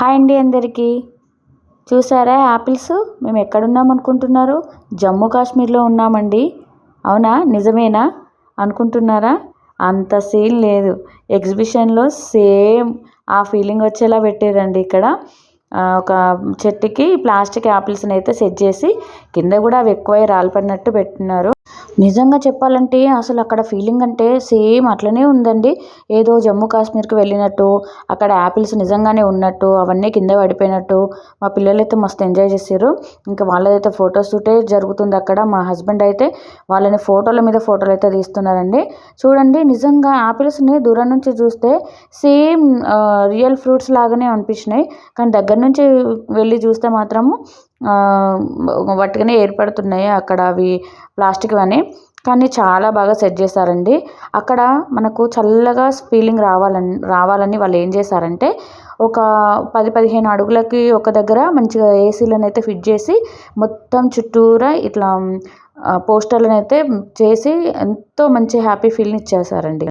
Hi అండి అందరికీ. చూసారా యాపిల్స్? మేము ఎక్కడున్నాం అనుకుంటున్నారు? జమ్మూ కాశ్మీర్లో ఉన్నామండి. అవునా, నిజమేనా అనుకుంటున్నారా? అంత సీన్ లేదు. ఎగ్జిబిషన్లో సేమ్ ఆ ఫీలింగ్ వచ్చేలా పెట్టారండి. ఇక్కడ ఒక చెట్టుకి ప్లాస్టిక్ యాపిల్స్ని అయితే సెట్ చేసి కింద కూడా అవి ఎక్కువై రాలిపడినట్టు పెట్టినారు. నిజంగా చెప్పాలంటే అసలు అక్కడ ఫీలింగ్ అంటే సేమ్ అట్లనే ఉందండి. ఏదో జమ్మూ కాశ్మీర్కి వెళ్ళినట్టు, అక్కడ యాపిల్స్ నిజంగానే ఉన్నట్టు, అవన్నీ కింద పడిపోయినట్టు మా పిల్లలైతే మస్తు ఎంజాయ్ చేసారు. ఇంకా వాళ్ళదైతే ఫోటోషూటే జరుగుతుంది అక్కడ. మా హస్బెండ్ అయితే వాళ్ళని ఫోటోల మీద ఫోటోలు అయితే తీస్తున్నారండి. చూడండి, నిజంగా యాపిల్స్ని దూరం నుంచి చూస్తే సేమ్ రియల్ ఫ్రూట్స్ లాగానే అనిపించినాయి. కానీ దగ్గర నుంచి వెళ్ళి చూస్తే మాత్రము వాటిగానే ఏర్పడుతున్నాయి అక్కడ అవి ప్లాస్టిక్ అని. కానీ చాలా బాగా సెట్ చేశారండి. అక్కడ మనకు చల్లగా ఫీలింగ్ రావాలని వాళ్ళు ఏం చేశారంటే ఒక 10-15 అడుగులకి ఒక దగ్గర మంచిగా ఏసీలను అయితే ఫిట్ చేసి మొత్తం చుట్టూరా ఇట్లా పోస్టర్లను అయితే చేసి ఎంతో మంచి హ్యాపీ ఫీల్ని ఇచ్చేసారండి.